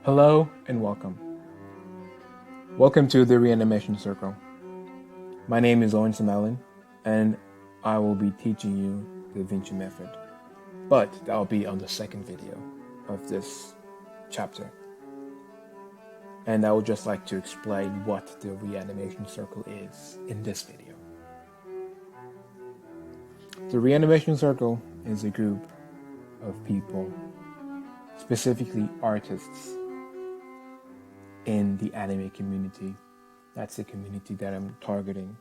Hello and welcome. Welcome to the Reanimation Circle. My name is Owens Mellon, and I will be teaching you the Vinci Method. But that will be on the second video of this chapter. And I would just like to explain what the Reanimation Circle is in this video. The Reanimation Circle is a group of people, specifically artists, in the anime community. That's the community that I'm targeting.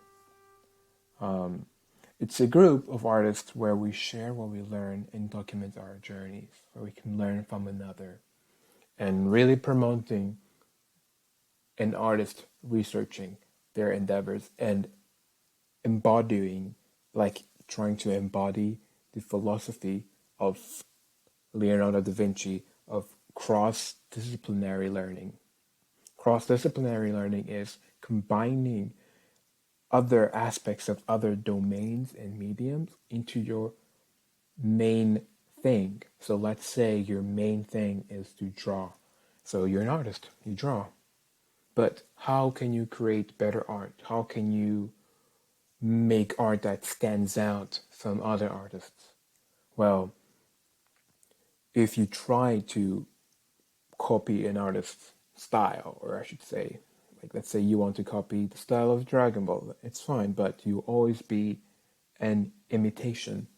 It's a group of artists where we share what we learn and document our journeys, where we can learn from another, and really promoting an artist researching their endeavors and embodying, like trying to embody the philosophy of Leonardo da Vinci of cross-disciplinary learning. Cross-disciplinary learning is combining other aspects of other domains and mediums into your main thing. So let's say your main thing is to draw. So you're an artist, you draw. But how can you create better art? How can you make art that stands out from other artists? Well, if you try to copy an artist's style, or I should say, like let's say you want to copy the style of Dragon Ball, it's fine, but you always be an imitation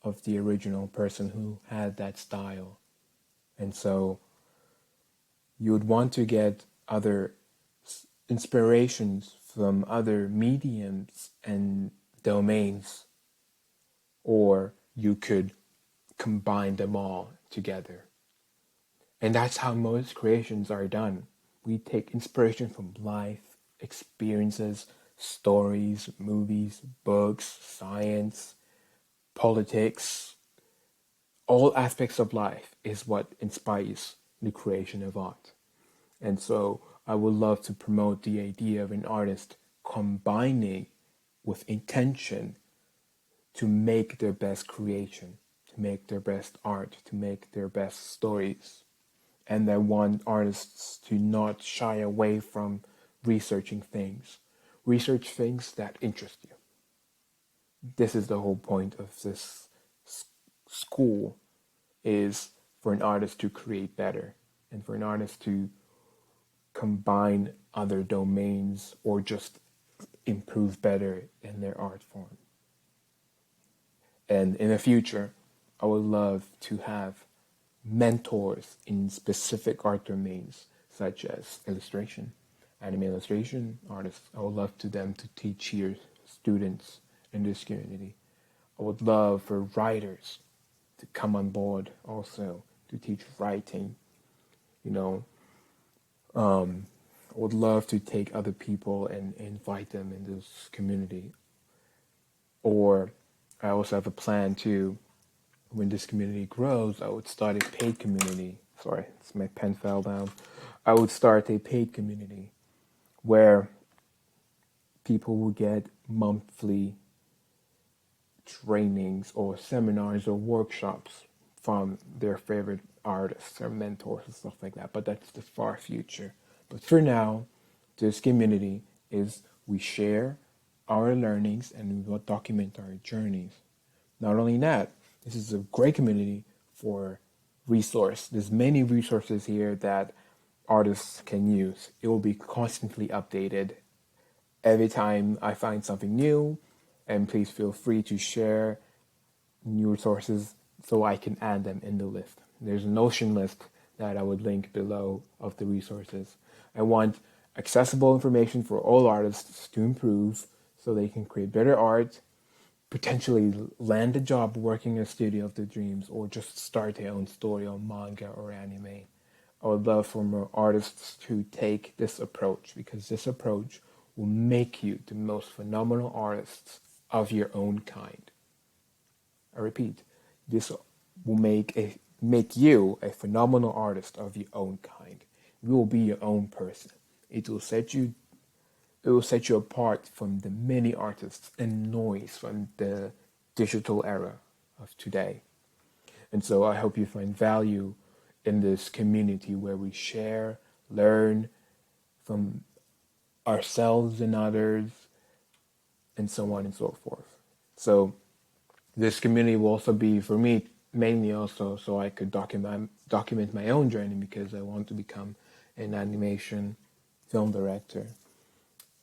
of the original person who had that style. And so you would want to get other inspirations from other mediums and domains, or you could combine them all together. And that's how most creations are done. We take inspiration from life, experiences, stories, movies, books, science, politics. All aspects of life is what inspires the creation of art. And so I would love to promote the idea of an artist combining with intention to make their best creation, to make their best art, to make their best stories. And I want artists to not shy away from researching things. Research things that interest you. This is the whole point of this school, is for an artist to create better and for an artist to combine other domains or just improve better in their art form. And in the future, I would love to have mentors in specific art domains such as illustration, anime illustration artists. I would love to them to teach here students in this community. I would love for writers to come on board also to teach writing. You know, I would love to take other people and invite them in this community. Or I also have a plan to, when this community grows, I would start a paid community. Sorry, my pen fell down. I would start a paid community where people will get monthly trainings or seminars or workshops from their favorite artists or mentors and stuff like that. But that's the far future. But for now, this community is we share our learnings and we document our journeys. Not only that, this is a great community for resource. There's many resources here that artists can use. It will be constantly updated every time I find something new, and please feel free to share new resources so I can add them in the list. There's a Notion list that I would link below of the resources. I want accessible information for all artists to improve so they can create better art, potentially land a job working in a studio of their dreams, or just start their own story on manga or anime. I would love for more artists to take this approach, because this approach will make you the most phenomenal artists of your own kind. I repeat, this will make you a phenomenal artist of your own kind. You will be your own person. It will set you apart from the many artists and noise from the digital era of today. And so I hope you find value in this community where we share, learn from ourselves and others, and so on and so forth. So this community will also be for me mainly also so I could document my own journey, because I want to become an animation film director.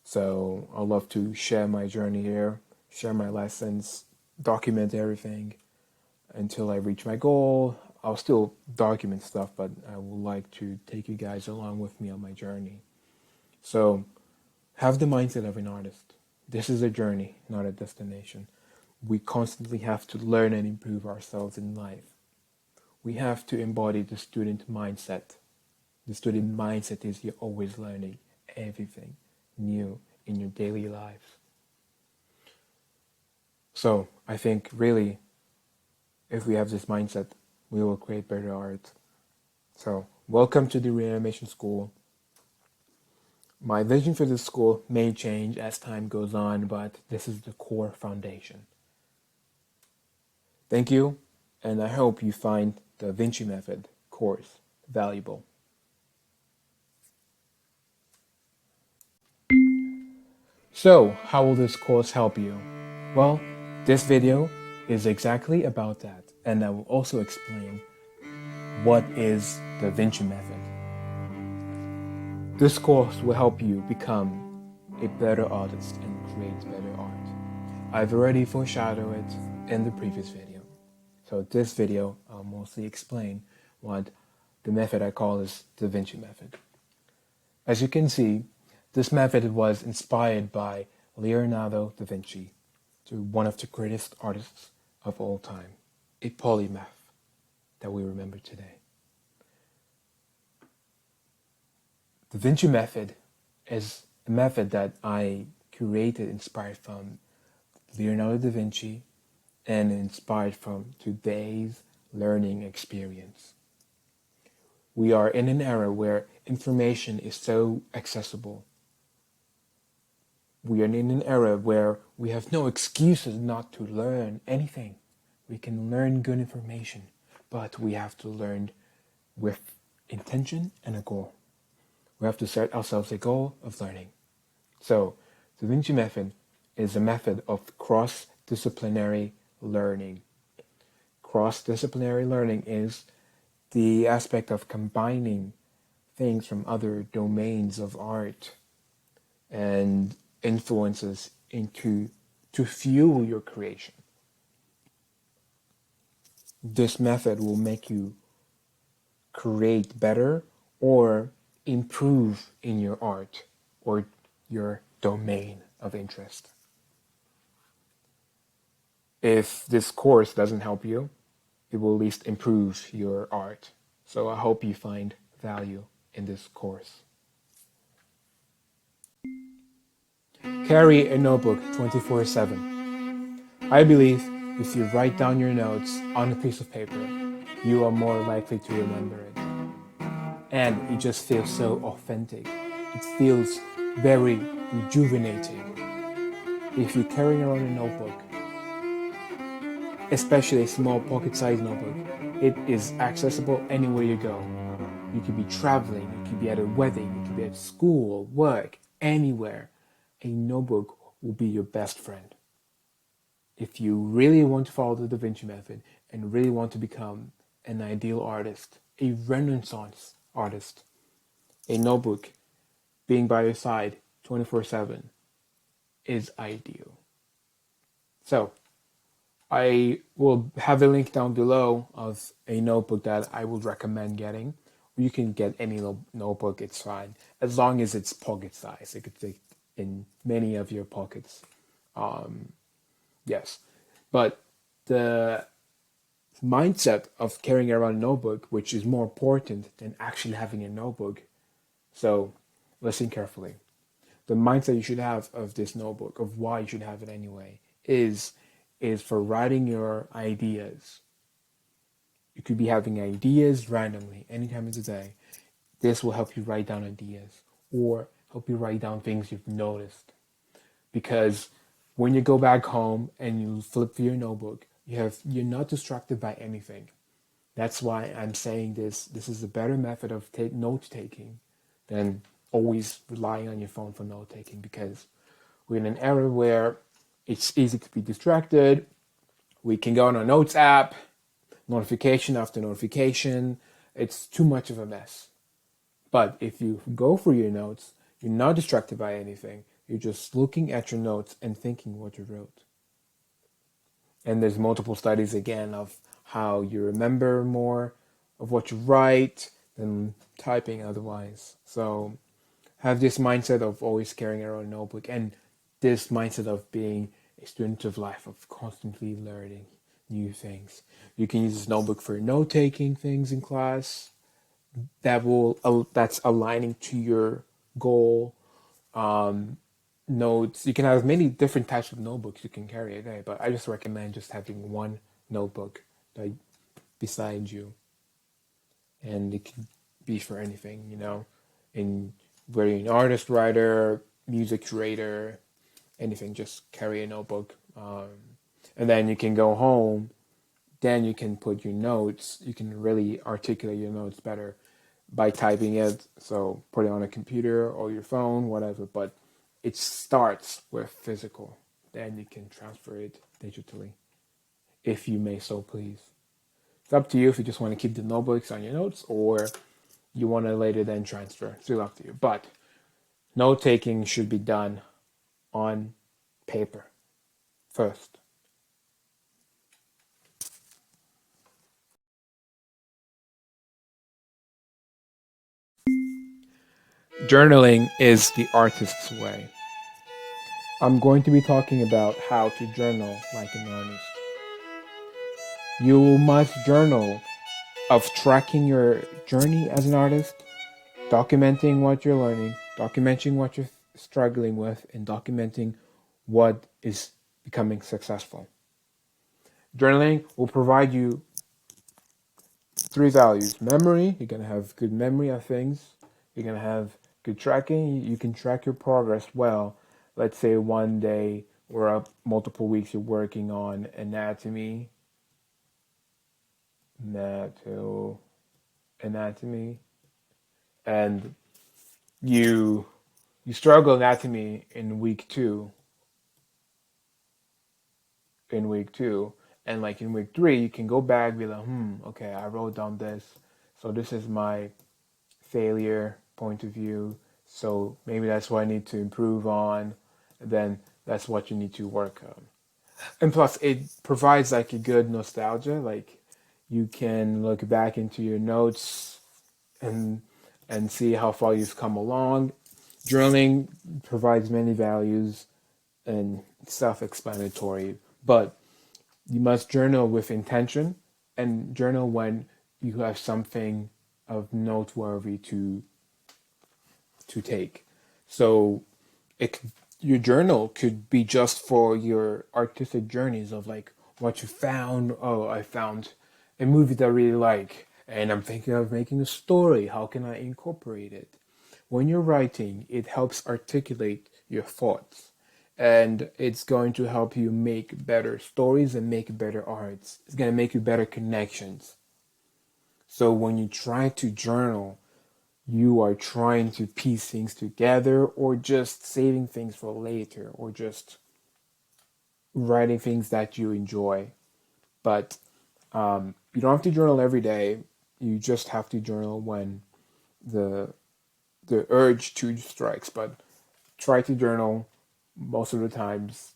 So I'd love to share my journey here, share my lessons, document everything until I reach my goal. I'll still document stuff, but I would like to take you guys along with me on my journey. So have the mindset of an artist. This is a journey, not a destination. We constantly have to learn and improve ourselves in life. We have to embody the student mindset. The student mindset is you're always learning everything new in your daily lives. So I think really, if we have this mindset, we will create better art. So welcome to the Reanimation School. My vision for this school may change as time goes on, but this is the core foundation. Thank you, and I hope you find the Vinci Method course valuable. So, how will this course help you? Well, this video is exactly about that, and I will also explain what is the Vinci Method. This course will help you become a better artist and create better art. I've already foreshadowed it in the previous video. So this video, I'll mostly explain what the method I call is the Vinci Method. As you can see, this method was inspired by Leonardo da Vinci, one of the greatest artists of all time, a polymath that we remember today. The Vinci Method is a method that I created inspired from Leonardo da Vinci and inspired from today's learning experience. We are in an era where information is so accessible. We are in an era where we have no excuses not to learn anything. We can learn good information, but we have to learn with intention and a goal. We have to set ourselves a goal of learning. So, the Vinci Method is a method of cross-disciplinary learning. Cross-disciplinary learning is the aspect of combining things from other domains of art and influences to fuel your creation. This method will make you create better or improve in your art or your domain of interest. If this course doesn't help you, it will at least improve your art. So I hope you find value in this course. Carry a notebook 24/7. I believe if you write down your notes on a piece of paper, you are more likely to remember it. And it just feels so authentic. It feels very rejuvenating. If you're carrying around a notebook, especially a small pocket-sized notebook, it is accessible anywhere you go. You could be traveling, you could be at a wedding, you could be at school, work, anywhere. A notebook will be your best friend. If you really want to follow the Da Vinci Method and really want to become an ideal artist, a Renaissance artist, a notebook being by your side 24/7 is ideal. So, I will have a link down below of a notebook that I would recommend getting. You can get any notebook, it's fine. As long as it's pocket size. It could fit in many of your pockets. Yes. But the mindset of carrying around a notebook, which is more important than actually having a notebook. So listen carefully. The mindset you should have of this notebook, of why you should have it anyway, is for writing your ideas. You could be having ideas randomly anytime of the day. This will help you write down ideas or help you write down things you've noticed. Because when you go back home and you flip through your notebook, you're not distracted by anything. That's why I'm saying this. This is a better method of note taking than always relying on your phone for note taking, because we're in an era where it's easy to be distracted. We can go on our notes app, notification after notification. It's too much of a mess. But if you go through your notes, you're not distracted by anything. You're just looking at your notes and thinking what you wrote. And there's multiple studies again of how you remember more of what you write than typing otherwise. So have this mindset of always carrying around a notebook, and this mindset of being a student of life, of constantly learning new things. You can use this notebook for note taking things in class that's aligning to your goal. Notes, you can have many different types of notebooks you can carry a day, but I just recommend just having one notebook like beside you, and it can be for anything, in whether you're an artist, writer, music creator, anything. Just carry a notebook, and then you can go home. Then you can put your notes. You can really articulate your notes better by typing it. So put it on a computer or your phone, whatever. But it starts with physical. Then you can transfer it digitally, if you may so please. It's up to you if you just want to keep the notebooks on your notes, or you want to later then transfer. It's still up to you. But note taking should be done on paper first. Journaling is the artist's way. I'm going to be talking about how to journal like an artist. You must journal of tracking your journey as an artist, documenting what you're learning, documenting what you're struggling with, and documenting what is becoming successful. Journaling will provide you three values. Memory, you're going to have good memory of things. You're going to have good tracking. You can track your progress well. Let's say one day or multiple weeks you're working on anatomy, and you struggle anatomy in week two, and like in week three you can go back and be like, okay, I wrote down this, so this is my failure point of view, so maybe that's what I need to improve on, and then that's what you need to work on. And plus it provides like a good nostalgia, like you can look back into your notes and see how far you've come along. Journaling provides many values and self-explanatory, but you must journal with intention and journal when you have something of noteworthy to take. So it your journal could be just for your artistic journeys of like what you found. Oh, I found a movie that I really like, and I'm thinking of making a story. How can I incorporate it? When you're writing, it helps articulate your thoughts, and it's going to help you make better stories and make better arts. It's going to make you better connections. So when you try to journal, you are trying to piece things together, or just saving things for later, or just writing things that you enjoy. But you don't have to journal every day. You just have to journal when the urge to strikes. But try to journal most of the times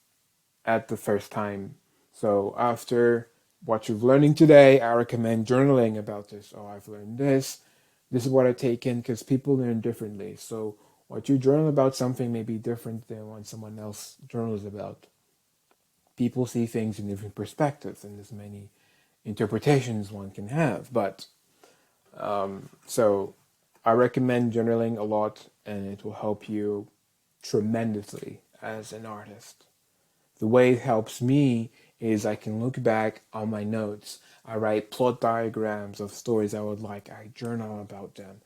at the first time. So after what you're learning today, I recommend journaling about this. Oh, I've learned this. This is what I've taken, because people learn differently. So what you journal about something may be different than what someone else journals about. People see things in different perspectives, and there's many interpretations one can have. But so I recommend journaling a lot, and it will help you tremendously as an artist. The way it helps me is I can look back on my notes. I write plot diagrams of stories I would like. I journal about them.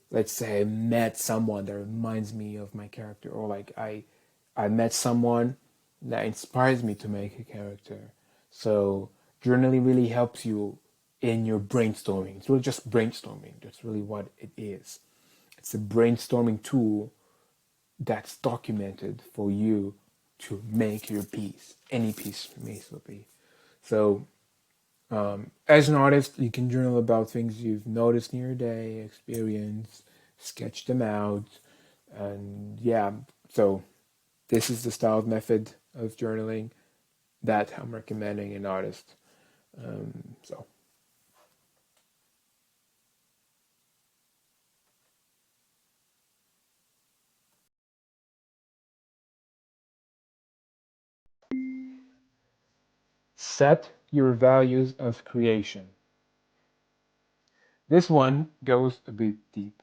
Let's say I met someone that reminds me of my character, or like I met someone that inspires me to make a character. So journaling really helps you in your brainstorming. It's really just brainstorming. That's really what it is. It's a brainstorming tool that's documented for you to make your piece, any piece may so be. So, as an artist, you can journal about things you've noticed in your day, experience, sketch them out, and yeah. So, this is the style method of journaling that I'm recommending an artist. So, set your values of creation. This one goes a bit deep.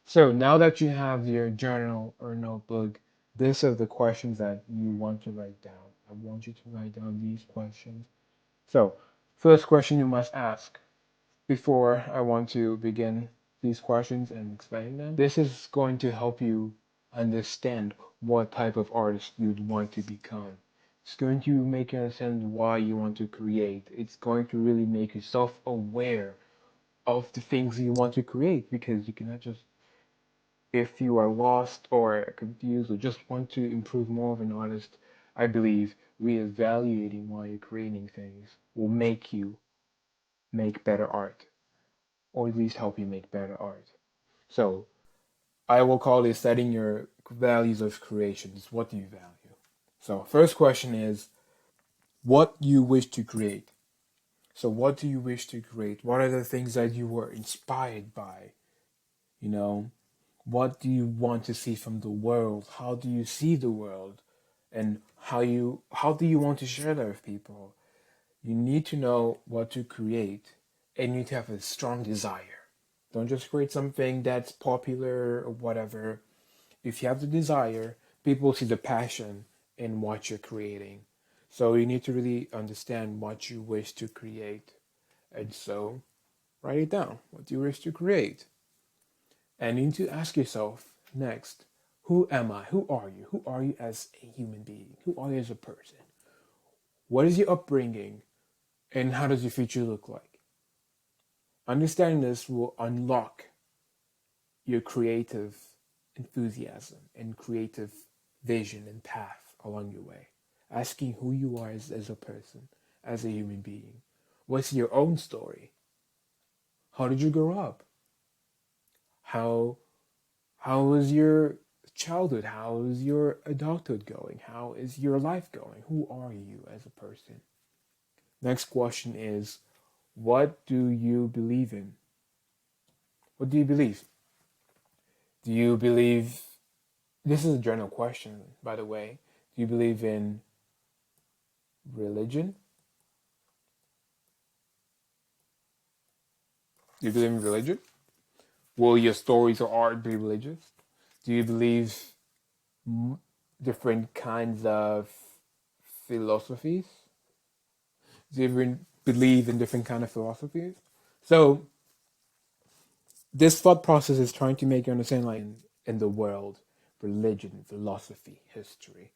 So now that you have your journal or notebook, these are the questions that you want to write down. I want you to write down these questions. So, first question you must ask before I want to begin these questions and explain them. This is going to help you understand what type of artist you'd want to become. It's going to make you understand why you want to create. It's going to really make you self aware of the things you want to create because you cannot just, if you are lost or confused or just want to improve more of an artist, I believe reevaluating while you're creating things will make you make better art, or at least help you make better art. So I will call this setting your values of creations. What do you value? So first question is what you wish to create. So what do you wish to create? What are the things that you were inspired by? You know, what do you want to see from the world? How do you see the world? And how do you want to share that with people? You need to know what to create and you need to have a strong desire. Don't just create something that's popular or whatever. If you have the desire, people see the passion in what you're creating. So you need to really understand what you wish to create. And so write it down. What do you wish to create? And you need to ask yourself next, who am I? Who are you? Who are you as a human being? Who are you as a person? What is your upbringing? And how does your future look like? Understanding this will unlock your creative enthusiasm and creative vision and path along your way. Asking who you are as a person, as a human being. What's your own story? How did you grow up? How How was your childhood? How is your adulthood going? How is your life going? Who are you as a person? Next question is, what do you believe in? What do you believe? Do you believe, this is a general question, by the way. Do you believe in religion? Do you believe in religion? Will your stories or art be religious? Do you believe different kinds of philosophies? Do you even believe in different kind of philosophies? So this thought process is trying to make you understand, like in the world, religion, philosophy, history,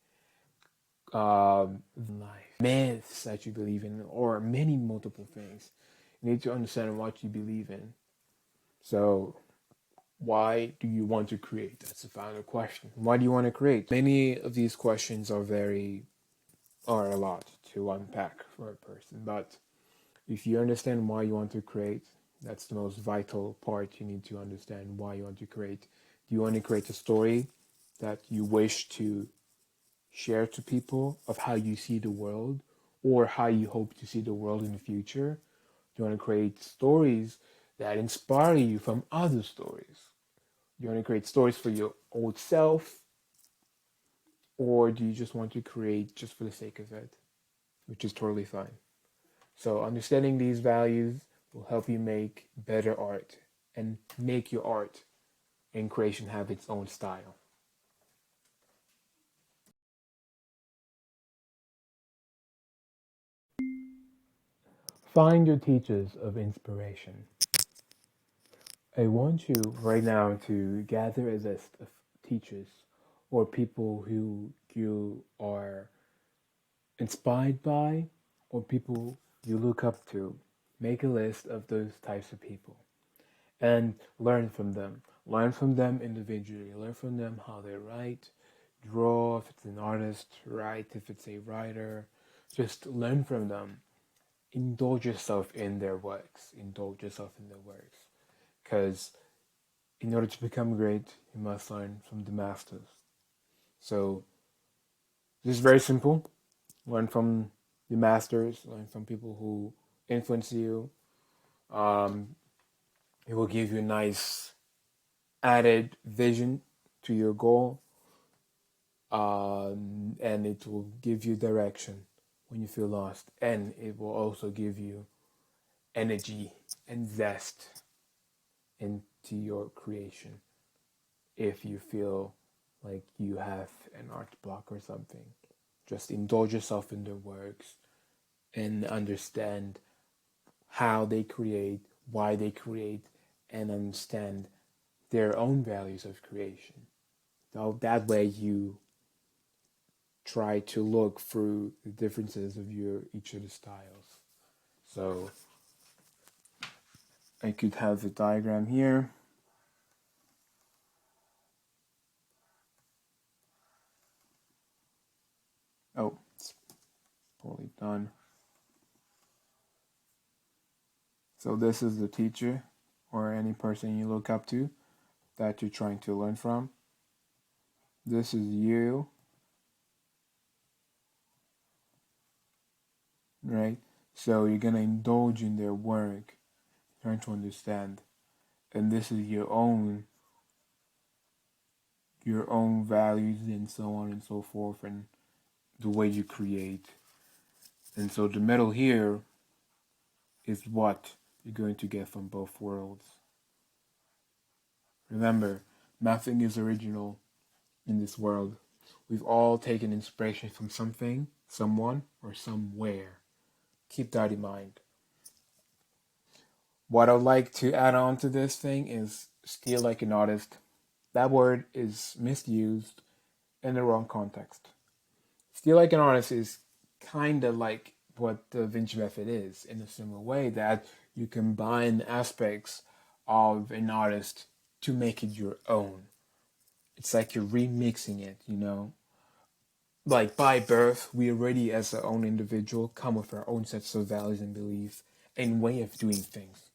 life, myths that you believe in, or many multiple things. You need to understand what you believe in. So why do you want to create? That's the final question. Why do you want to create? Many of these questions are a lot to unpack for a person, but if you understand why you want to create, that's the most vital part. You need to understand why you want to create. Do you want to create a story that you wish to share to people of how you see the world or how you hope to see the world in the future? Do you want to create stories that inspire you from other stories? Do you want to create stories for your old self, or do you just want to create just for the sake of it, which is totally fine? So understanding these values will help you make better art and make your art and creation have its own style. Find your teachers of inspiration. I want you right now to gather a list of teachers or people who you are inspired by or people you look up to. Make a list of those types of people and learn from them. Learn from them individually. Learn from them how they write, draw, if it's an artist, write, if it's a writer. Just learn from them. Indulge yourself in their works. Indulge yourself in their works. Because in order to become great, you must learn from the masters. So this is very simple. Learn from the masters. Learn from people who influence you. Um, it will give you a nice added vision to your goal, and it will give you direction when you feel lost, and it will also give you energy and zest into your creation if you feel like you have an art block or something. Just indulge yourself in their works and understand how they create, why they create, and understand their own values of creation. So that way you try to look through the differences of your each of the styles. So I could have a diagram here. Oh, it's poorly done. So this is the teacher or any person you look up to that you're trying to learn from. This is you, right? So you're gonna indulge in their work, trying to understand. And this is your own values and so on and so forth and the way you create. And so the middle here is what you're going to get from both worlds. Remember, nothing is original in this world. We've all taken inspiration from something, someone, or somewhere. Keep that in mind. What I'd like to add on to this thing is steal like an artist. That word is misused in the wrong context. Steal like an artist is kind of like what the Vinci Method is, in a similar way that you combine aspects of an artist to make it your own. It's like you're remixing it, you know? Like by birth, we already, as our own individual, come with our own sets of values and beliefs and way of doing things.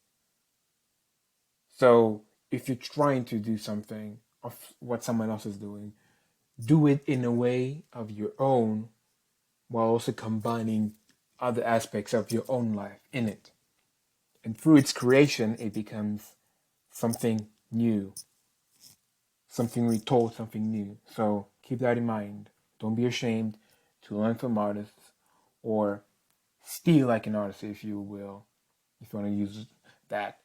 So if you're trying to do something of what someone else is doing, do it in a way of your own while also combining other aspects of your own life in it. And through its creation, it becomes something new, something retold, something new. So keep that in mind. Don't be ashamed to learn from artists or steal like an artist, if you will, if you want to use that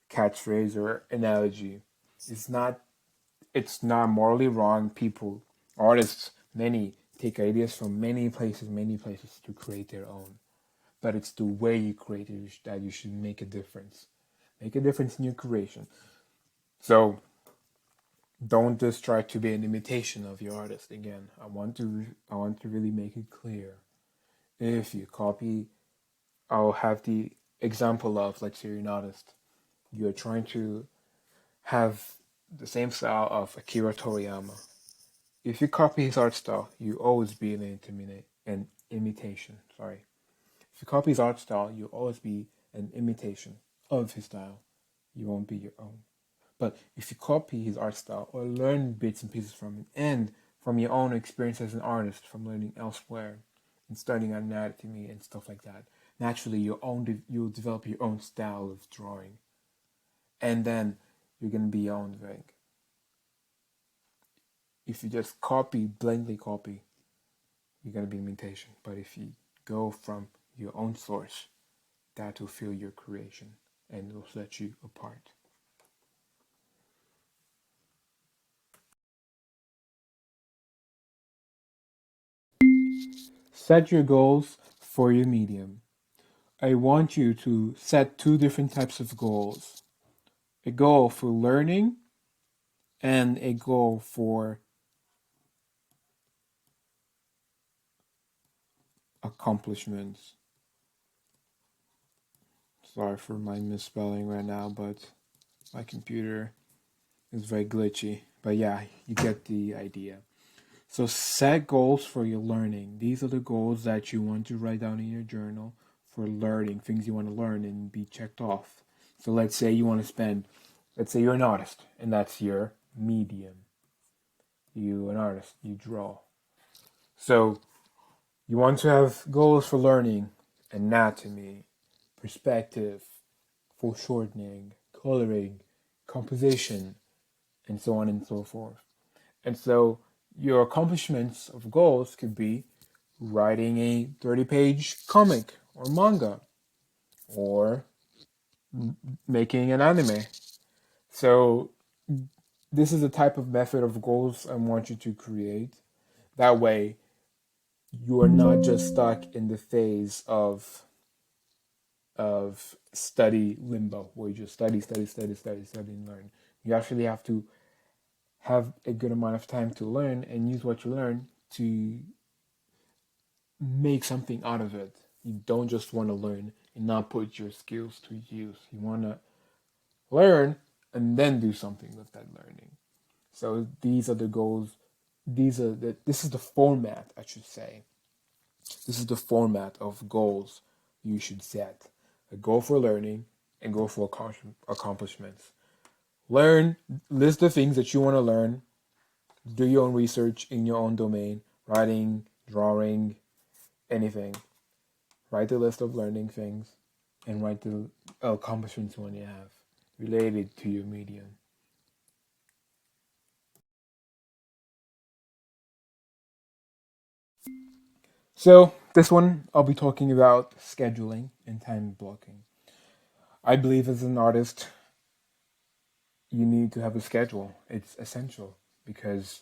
catchphrase or analogy. It's not it's not morally wrong. People, artists, many take ideas from many places to create their own. But it's the way you create it that you should make a difference. Make a difference in your creation. So don't just try to be an imitation of your artist. Again, I want to really make it clear. If you copy, I'll have the example of, let's say you're an artist. You're trying to have the same style of Akira Toriyama. If you copy his art style, you always be an imitation. Sorry. If you copy his art style, you'll always be an imitation of his style. You won't be your own. But if you copy his art style or learn bits and pieces from him, and from your own experience as an artist, from learning elsewhere and studying anatomy and stuff like that, naturally you'll develop your own style of drawing, and then you're gonna be your own thing. If you just blindly copy, you're gonna be imitation. But if you go from your own source, that will feel your creation and will set you apart. Set your goals for your medium. I want you to set two different types of goals: a goal for learning and a goal for accomplishments. Sorry for my misspelling right now, but my computer is very glitchy. But yeah, you get the idea. So set goals for your learning. These are the goals that you want to write down in your journal for learning, things you want to learn and be checked off. So let's say you want to spend, let's say you're an artist and that's your medium. You an artist, you draw. So you want to have goals for learning anatomy, perspective, foreshortening, coloring, composition, and so on and so forth. And so your accomplishments of goals could be writing a 30-page comic or manga or making an anime. So this is the type of method of goals I want you to create. That way you are not just stuck in the phase of study limbo where you just study and learn. You actually have to have a good amount of time to learn and use what you learn to make something out of it. You don't just want to learn and not put your skills to use. You want to learn and then do something with that learning. So these are the goals. This is the format, I should say. This is the format of goals you should set. A goal for learning and goal for accomplishments. Learn, list the things that you want to learn. Do your own research in your own domain, writing, drawing, anything. Write the list of learning things and write the accomplishments you want to have related to your medium. So, this one I'll be talking about scheduling and time blocking. I believe as an artist, you need to have a schedule. It's essential because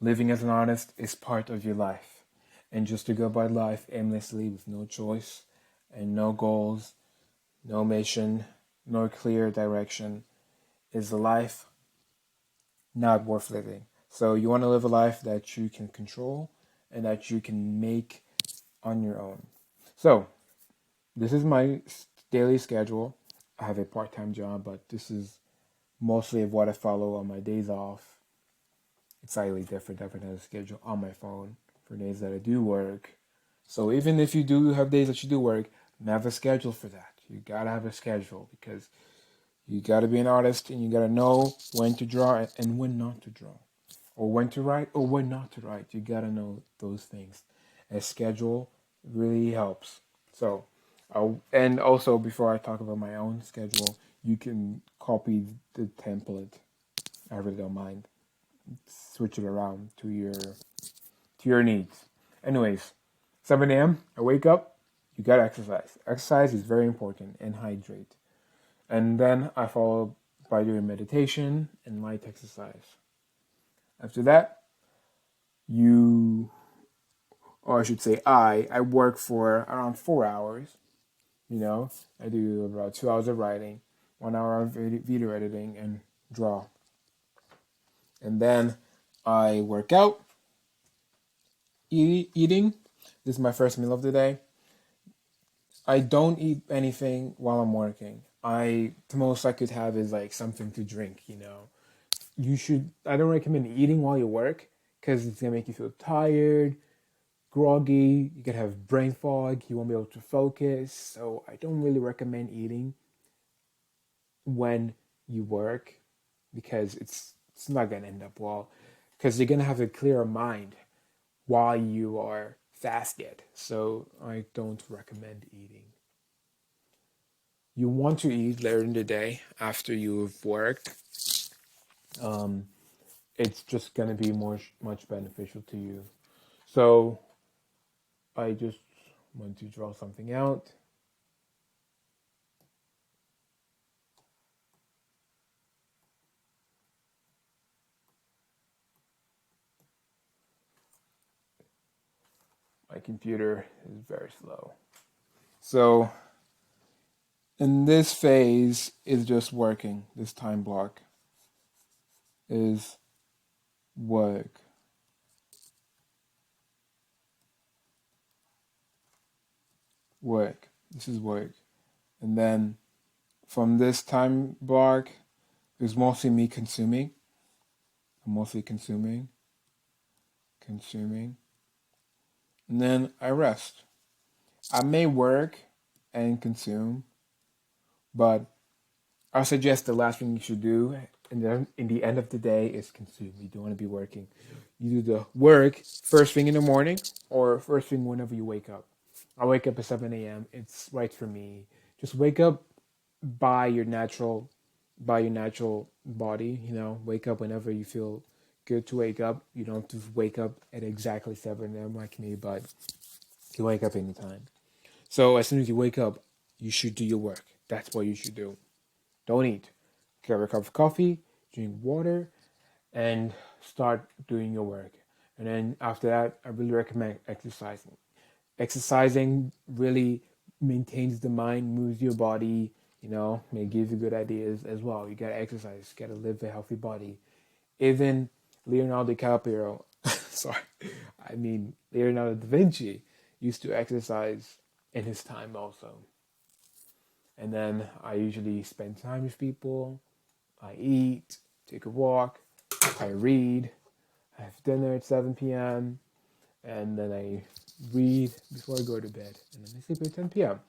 living as an artist is part of your life. And just to go by life aimlessly with no choice and no goals, no mission, no clear direction is a life not worth living. So you want to live a life that you can control and that you can make on your own. So this is my daily schedule. I have a part-time job, but this is mostly of what I follow on my days off. It's slightly different. I have a schedule on my phone for days that I do work. So even if you do have days that you do work, have a schedule for that. You gotta have a schedule because you gotta be an artist and you gotta know when to draw and when not to draw, or when to write or when not to write. You gotta know those things. A schedule really helps. So, and also before I talk about my own schedule, you can copy the template. I really don't mind. Switch it around to your needs. Anyways, 7 a.m. I wake up. You gotta exercise. Exercise is very important and hydrate. And then I follow by doing meditation and light exercise. After that, you, or I should say I work for around 4 hours. You know, I do about 2 hours of writing, 1 hour of video editing, and draw. And then I work out, eating. This is my first meal of the day. I don't eat anything while I'm working. The most I could have is like something to drink, you know. I don't recommend eating while you work because it's gonna make you feel tired, groggy, you could have brain fog, you won't be able to focus. So I don't really recommend eating when you work because it's not gonna end up well. Because you're gonna have a clearer mind while you are fasted. So I don't recommend eating. You want to eat later in the day after you've worked. Um, it's just gonna be much beneficial to you. So I just want to draw something out. My computer is very slow. So in this phase is just working. This time block is work. Work. This is work. And then from this time block, it was mostly me consuming. I'm mostly consuming. And then I rest. I may work and consume, but I suggest the last thing you should do in the end of the day is consume. You don't want to be working. You do the work first thing in the morning or first thing whenever you wake up. I wake up at 7 a.m. It's right for me. Just wake up by your natural body, wake up whenever you feel good to wake up. You don't have to wake up at exactly 7 a.m. like me, but you wake up anytime. So as soon as you wake up, you should do your work. That's what you should do. Don't eat. Grab a cup of coffee, drink water, and start doing your work. And then after that, I really recommend exercising. Exercising really maintains the mind, moves your body, may give you good ideas as well. You gotta exercise, you gotta live a healthy body. Even Leonardo DiCaprio, sorry, I mean Leonardo da Vinci used to exercise in his time also. And then I usually spend time with people. I eat, take a walk, I read, I have dinner at 7 p.m., and then I read before I go to bed, and then I sleep at 10 p.m.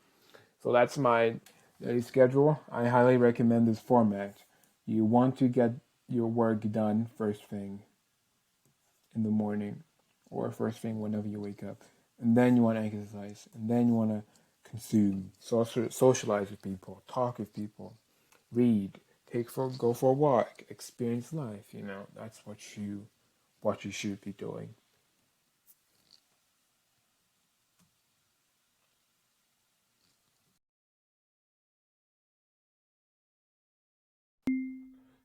So that's my daily schedule. I highly recommend this format. You want to get your work done first thing in the morning or first thing whenever you wake up. And then you want to exercise, and then you want to consume, socialize with people, talk with people, read, go for a walk, experience life. That's what you should be doing.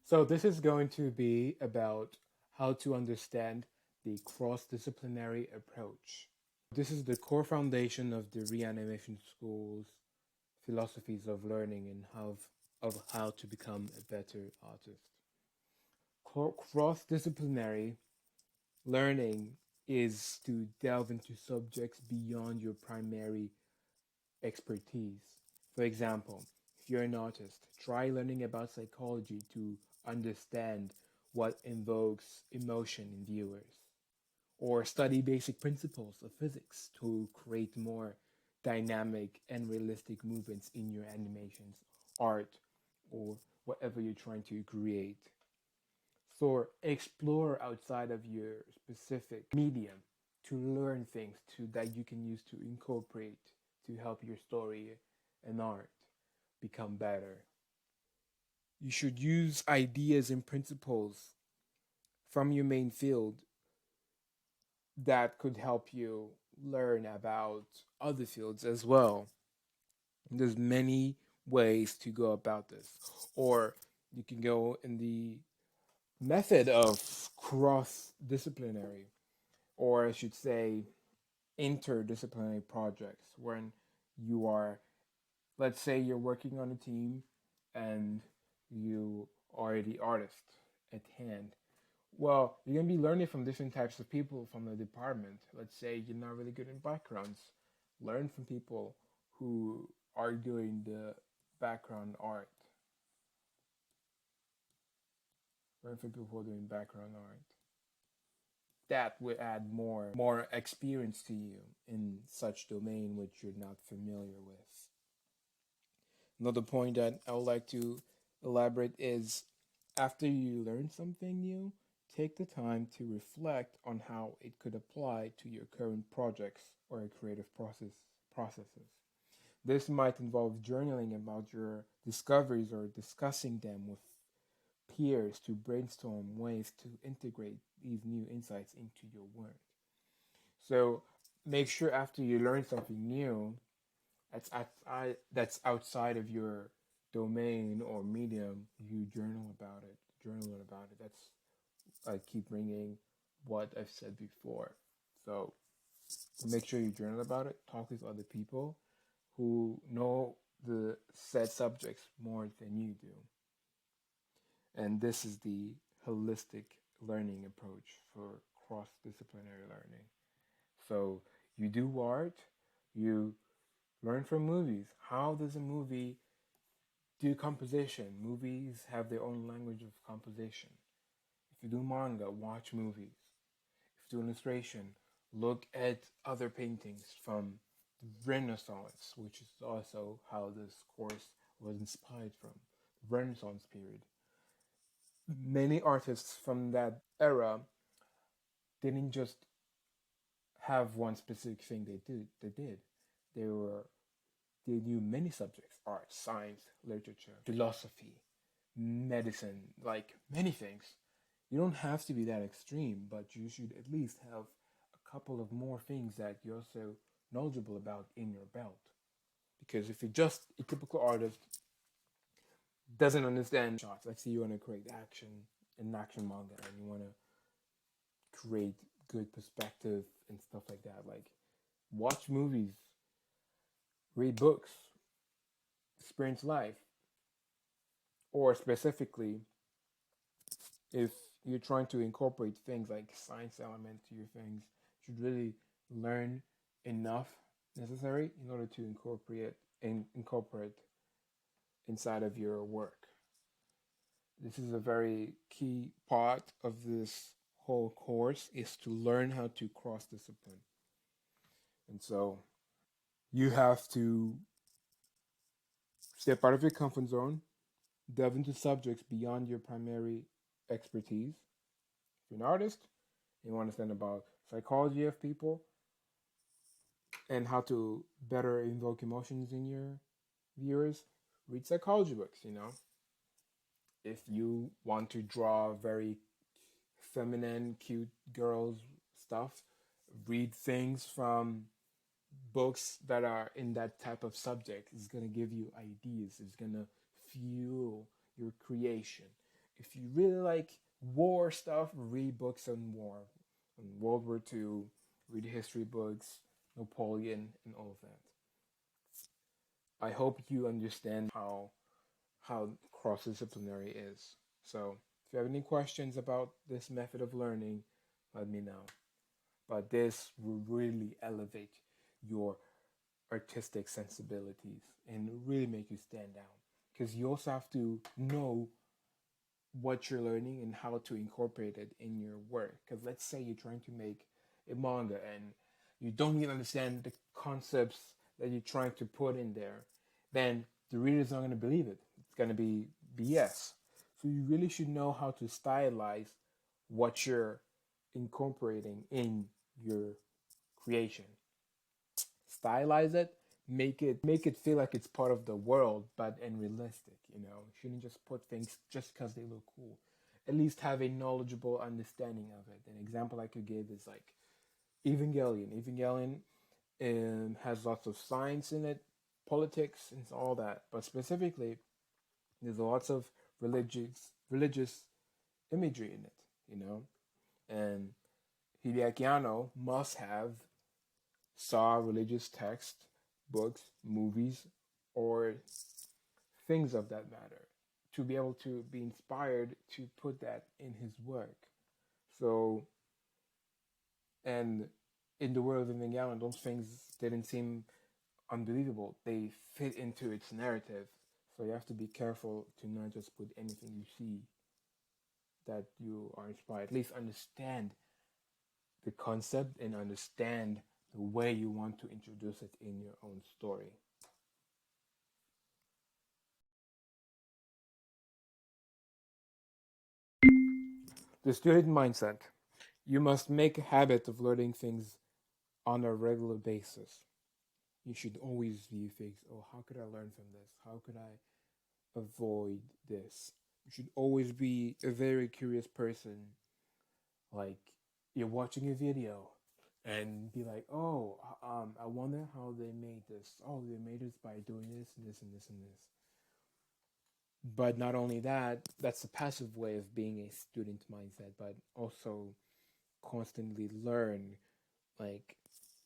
So this is going to be about how to understand the cross-disciplinary approach. This is the core foundation of the reanimation school's philosophies of learning and how to become a better artist. Cross-disciplinary learning is to delve into subjects beyond your primary expertise. For example, if you're an artist, try learning about psychology to understand what invokes emotion in viewers, or study basic principles of physics to create more dynamic and realistic movements in your animations, art, or whatever you're trying to create. So explore outside of your specific medium to learn things that you can use to incorporate to help your story and art become better. You should use ideas and principles from your main field that could help you learn about other fields as well. There's many ways to go about this. Or you can go in the method of cross disciplinary, or I should say interdisciplinary projects, when you are, let's say you're working on a team and you are the artist at hand. Well, you're going to be learning from different types of people from the department. Let's say you're not really good in backgrounds. Learn from people who are doing the background art. Learn from people who are doing background art. That would add more experience to you in such domain which you're not familiar with. Another point that I would like to elaborate is, after you learn something new, take the time to reflect on how it could apply to your current projects or creative processes. This might involve journaling about your discoveries or discussing them with peers to brainstorm ways to integrate these new insights into your work. So make sure after you learn something new that's outside of your domain or medium, you journal about it. Journal about it. That's I keep bringing what I've said before. So make sure you journal about it. Talk with other people who know the said subjects more than you do. And this is the holistic learning approach for cross disciplinary learning. So you do art, you learn from movies. How does a movie do composition. Movies have their own language of composition. If you do manga, watch movies. If you do illustration, look at other paintings from the Renaissance, which is also how this course was inspired from. The Renaissance period. Many artists from that era didn't just have one specific thing they did. They were they knew many subjects: art, science, literature, philosophy, medicine, like many things. You don't have to be that extreme, but you should at least have a couple of more things that you're so knowledgeable about in your belt. Because if you're just a typical artist, doesn't understand shots, let's say you want to create an action manga, and you want to create good perspective and stuff like that, like watch movies, read books, experience life, or specifically if you're trying to incorporate things like science element to your things, you should really learn enough necessary in order to incorporate inside of your work. This is a very key part of this whole course, is to learn how to cross discipline. And so you have to step out of your comfort zone, delve into subjects beyond your primary expertise. If you're an artist, you want to understand about psychology of people and how to better invoke emotions in your viewers, read psychology books. If you want to draw very feminine, cute girls stuff, read things from books that are in that type of subject. It's going to give you ideas. It's going to fuel your creation. If you really like war stuff, read books on war, on World War II, read history books, Napoleon, and all of that. I hope you understand how cross disciplinary is. So, if you have any questions about this method of learning, let me know. But this will really elevate your artistic sensibilities and really make you stand out. Because you also have to know what you're learning and how to incorporate it in your work. Because let's say you're trying to make a manga and you don't even understand the concepts that you're trying to put in there, then the reader's not going to believe it. It's going to be BS. So you really should know how to stylize what you're incorporating in your creation. Stylize it, make it feel like it's part of the world, but and realistic. You shouldn't just put things just because they look cool. At least have a knowledgeable understanding of it. An example I could give is like Evangelion. Evangelion has lots of science in it, politics, and all that. But specifically, there's lots of religious imagery in it. And Hideaki Anno must have saw religious text, books, movies, or things of that matter to be able to be inspired to put that in his work. So, and in the world of Evangelion, those things didn't seem unbelievable. They fit into its narrative. So you have to be careful to not just put anything you see that you are inspired. At least understand the concept and understand the way you want to introduce it in your own story. The student mindset. You must make a habit of learning things on a regular basis. You should always view things, oh, how could I learn from this? How could I avoid this? You should always be a very curious person. Like, you're watching a video and be like, oh, I wonder how they made this. Oh, they made this by doing this and this and this and this. But not only that, that's a passive way of being a student mindset, but also constantly learn, like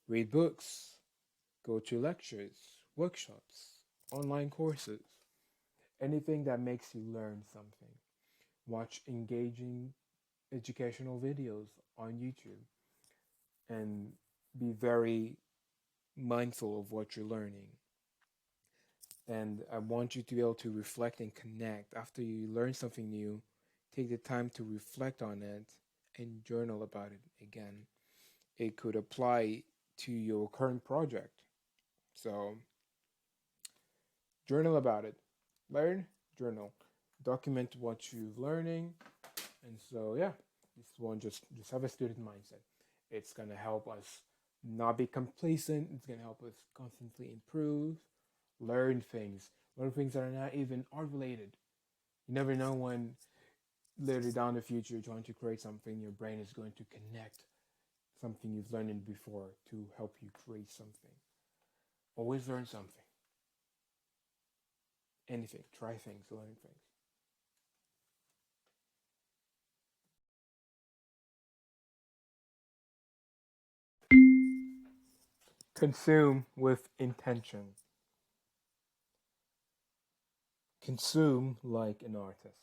read books, go to lectures, workshops, online courses, anything that makes you learn something. Watch engaging educational videos on YouTube and be very mindful of what you're learning. And I want you to be able to reflect and connect. After you learn something new, take the time to reflect on it and journal about it again. It could apply to your current project. So, journal about it. Learn, journal. Document what you're learning. And so, yeah, this one just have a student mindset. It's going to help us not be complacent. It's going to help us constantly improve, learn things that are not even art related. You never know when later down the future you're trying to create something, your brain is going to connect something you've learned before to help you create something. Always learn something. Anything. Try things, learn things. Consume with intention. Consume like an artist.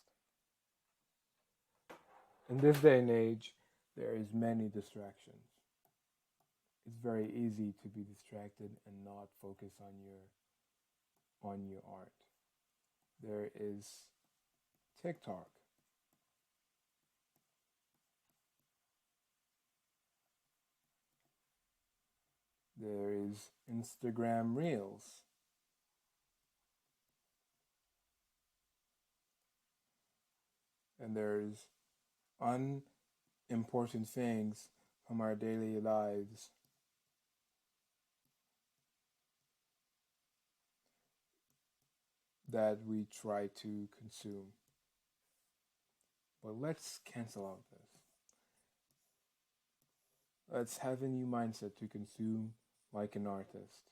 In this day and age, there is many distractions. It's very easy to be distracted and not focus on your art. There is TikTok. There is Instagram Reels. And there's unimportant things from our daily lives that we try to consume. But let's cancel out this. Let's have a new mindset to consume like an artist.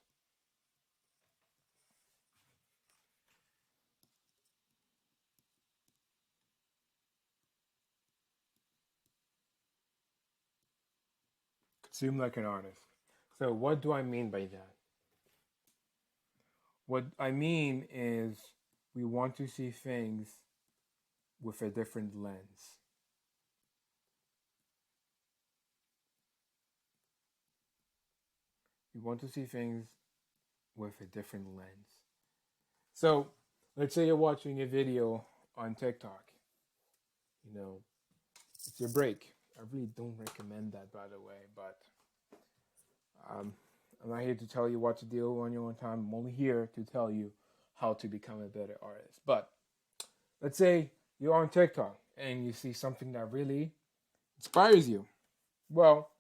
Consume like an artist. So, what do I mean by that? What I mean is, we want to see things with a different lens. We want to see things with a different lens. So, let's say you're watching a video on TikTok. You know, it's your break. I really don't recommend that, by the way, but um, I'm not here to tell you what to do on your own time. I'm only here to tell you how to become a better artist. But let's say you're on TikTok and you see something that really inspires you. Well,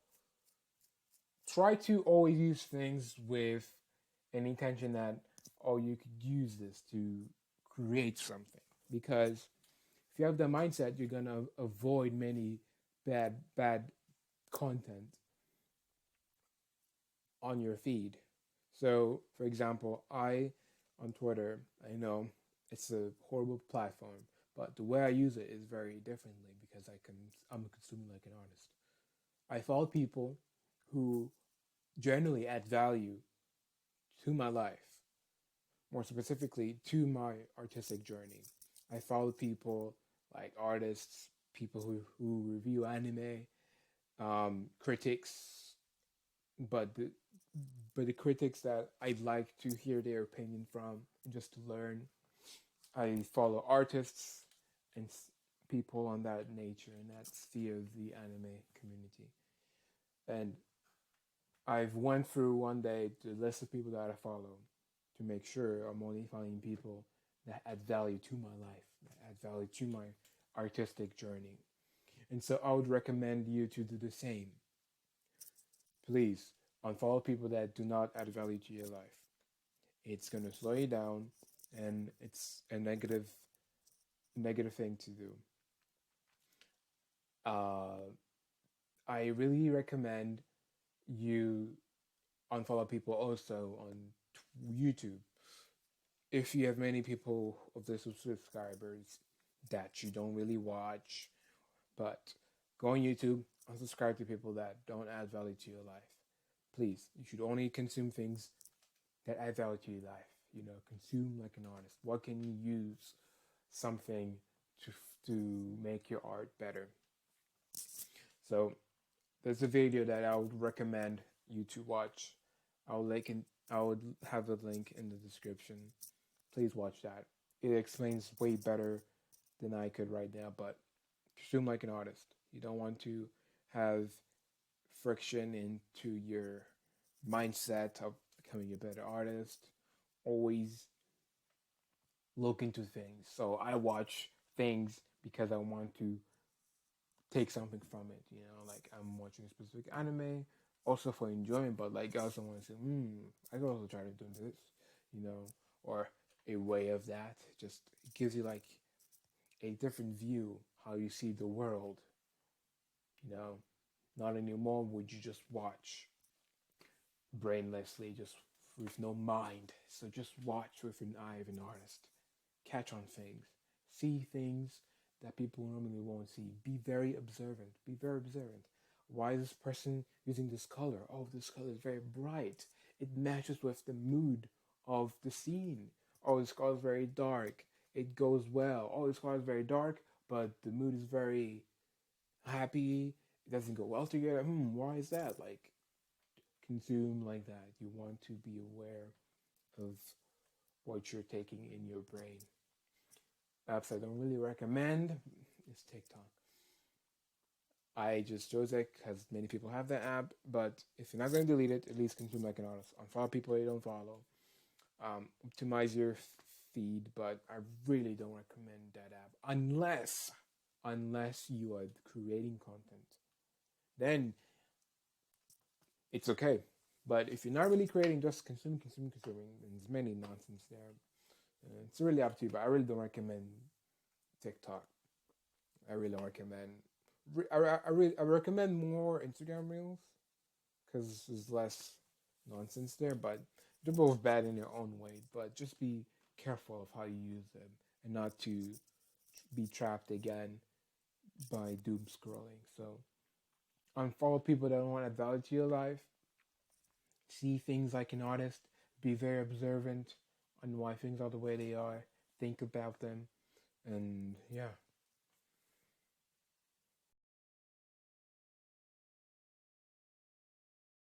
try to always use things with an intention that, oh, you could use this to create something. Because if you have the mindset, you're gonna avoid many bad content on your feed. So, for example, I on Twitter, I know it's a horrible platform, but the way I use it is very differently because I'm consuming like an artist. I follow people who generally add value to my life, more specifically to my artistic journey. I follow people like artists, people who review anime, critics, but the critics that I'd like to hear their opinion from, just to learn. I follow artists and people on that nature and that sphere of the anime community. And I've went through one day the list of people that I follow to make sure I'm only finding people that add value to my life, that add value to my artistic journey. And so I would recommend you to do the same. Please unfollow people that do not add value to your life. It's going to slow you down, and it's a negative thing to do. Uh, I really recommend you unfollow people also on YouTube. If you have many people of the subscribers that you don't really watch, but go on YouTube, unsubscribe to people that don't add value to your life. Please, you should only consume things that add value to your life. You know, consume like an artist. What can you use something to to make your art better? So there's a video that I would recommend you to watch. I would have the link in the description. please watch that. It explains way better than I could right now, but consume like an artist. You don't want to have friction into your mindset of becoming a better artist. Always look into things. So I watch things because I want to take something from it. You know, like I'm watching a specific anime, also for enjoyment, but like I also want to say, I could also try to do this, you know, or a way of that. Just it gives you like a different view how you see the world. You know, not anymore would you just watch brainlessly, just with no mind. So just watch with an eye of an artist. Catch on things. See things that people normally won't see. Be very observant. Be very observant. Why is this person using this color? Oh, this color is very bright. It matches with the mood of the scene. Oh, this color is very dark. It goes well. Oh, this color is very dark, but the mood is very happy. It doesn't go well together. Why is that? Like, consume like that. You want to be aware of what you're taking in your brain. Apps I don't really recommend is TikTok. I just chose it because many people have that app, but if you're not going to delete it, at least consume like an artist. Unfollow people you don't follow. Optimize your feed, but I really don't recommend that app unless you are creating content. Then it's okay. But if you're not really creating, just consuming, and there's many nonsense there. It's really up to you, but I really don't recommend TikTok. I really don't recommend. I recommend more Instagram Reels because there's less nonsense there, but they're both bad in their own way. But just be careful of how you use them and not to be trapped again by doom scrolling. So unfollow people that don't want to add value to your life. See things like an artist. Be very observant on why things are the way they are. Think about them, and yeah.